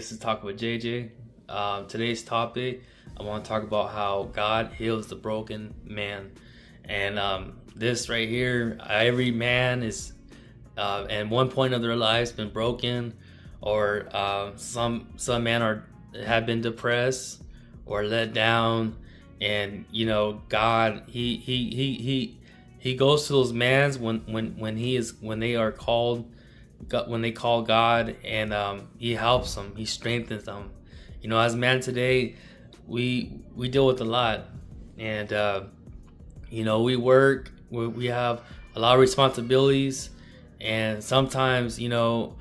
this is Talk with JJ. Today's topic, I want to talk about how God heals the broken man. And this right here, every man is, at one point of their lives, been broken, or some men have been depressed or let down, and God, he goes to those mans when they are called. When they call God, and he helps them, he strengthens them. As man today, we deal with a lot, and we work, we have a lot of responsibilities, and sometimes we don't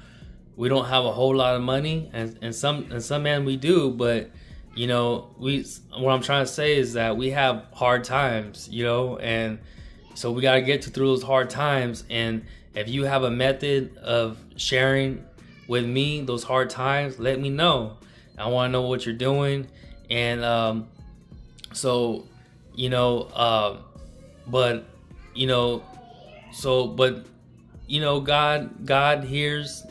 have a whole lot of money, and some men we do, but what I'm trying to say is that we have hard times, and so we got to get through those hard times. And if you have a method of sharing with me those hard times, let me know. I want to know what you're doing. And God hears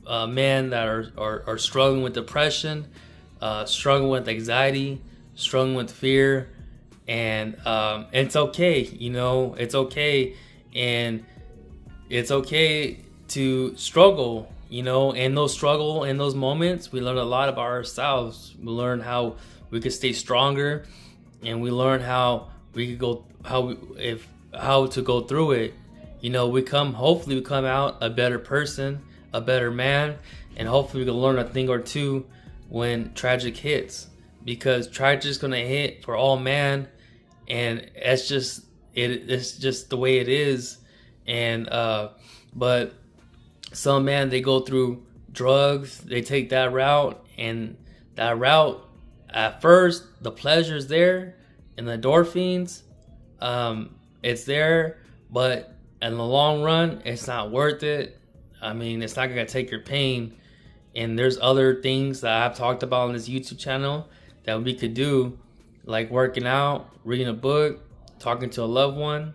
men that are struggling with depression, struggling with anxiety, struggling with fear. And it's okay, it's okay, and it's okay to struggle, and in those moments, we learn a lot about ourselves. We learn how we could stay stronger, and we learn how we could how to go through it. Hopefully we come out a better person, a better man, and hopefully we can learn a thing or two when tragic hits. Because tragic is gonna hit for all man, and it's just the way it is. And but some man, they go through drugs, they take that route, and that route, at first the pleasure's there and the endorphins, it's there, but in the long run, it's not worth it. I mean, it's not gonna take your pain. And there's other things that I've talked about on this YouTube channel that we could do, like working out, reading a book, talking to a loved one,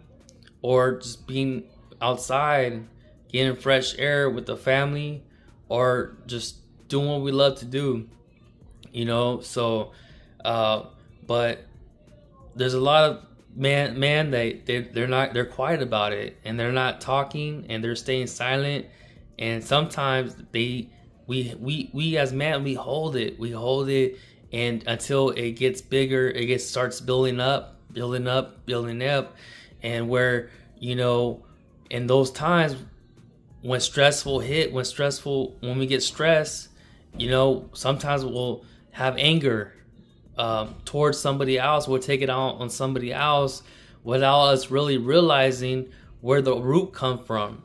or just being outside, getting fresh air with the family, or just doing what we love to do. But there's a lot of they're quiet about it, and they're not talking, and they're staying silent. And sometimes we as men, we hold it, and until it gets bigger, starts building up, and where in those times when we get stressed, sometimes we'll have anger towards somebody else. We'll take it out on somebody else without us really realizing where the root come from.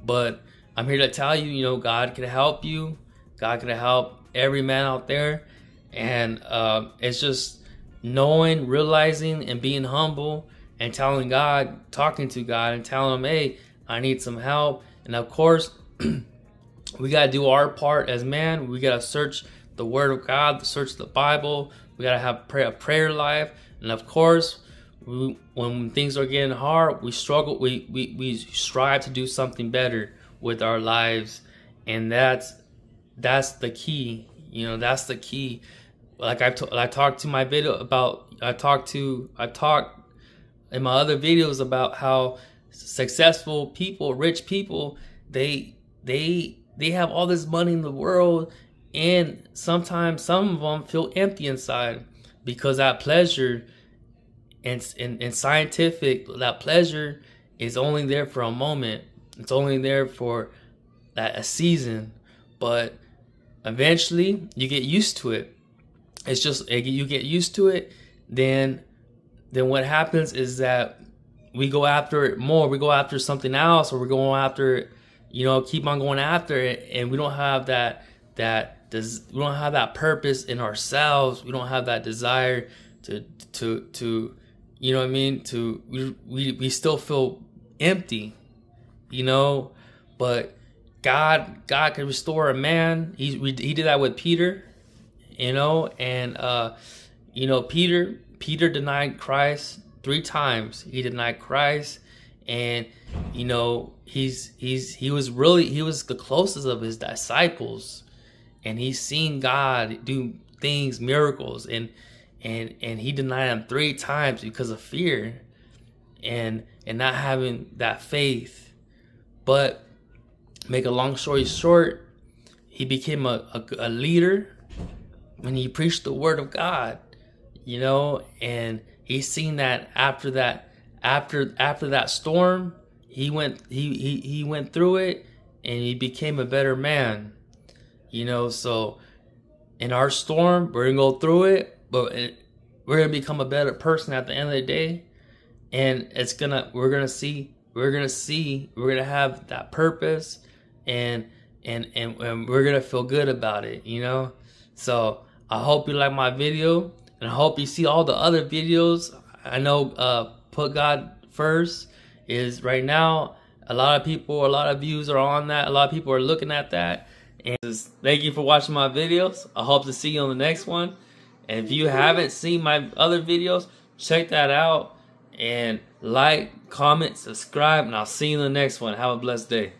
But I'm here to tell you, God can help you. God can help every man out there. And it's just knowing, realizing, and being humble, and telling God, talking to God, and telling him, hey, I need some help. And of course, we got to do our part as man. We got to search the Word of God, search the Bible. We got to have a prayer life. And of course, when things are getting hard, we struggle. We strive to do something better with our lives. And that's the key. That's the key. Like I talked in my other videos about how successful people, rich people, they have all this money in the world, and sometimes some of them feel empty inside, because that pleasure and scientific, that pleasure is only there for a moment. It's only there for a season, but eventually you get used to it. It's just, you get used to it, then what happens is that we go after it more. We go after something else, or we're going after it, keep on going after it, and we don't have that we don't have that purpose in ourselves. We don't have that desire to we still feel empty, but God can restore a man. He did that with Peter, and Peter denied Christ 3 times. He denied Christ, and you know, he was the closest of his disciples, and he's seen God do things, miracles, and he denied him 3 times because of fear and not having that faith. But make a long story short, he became a leader when he preached the word of God, you know, and he's seen that after that storm, he went through it, and he became a better man, you know. So in our storm, we're gonna go through it, but we're gonna become a better person at the end of the day, and we're gonna have that purpose, and we're gonna feel good about it, you know. So I hope you like my video, and I hope you see all the other videos. I know Put God First is right now, a lot of views are on that, a lot of people are looking at that. And thank you for watching my videos. I hope to see you on the next one. And if you haven't seen my other videos, check that out, and like, comment, subscribe, and I'll see you in the next one. Have a blessed day.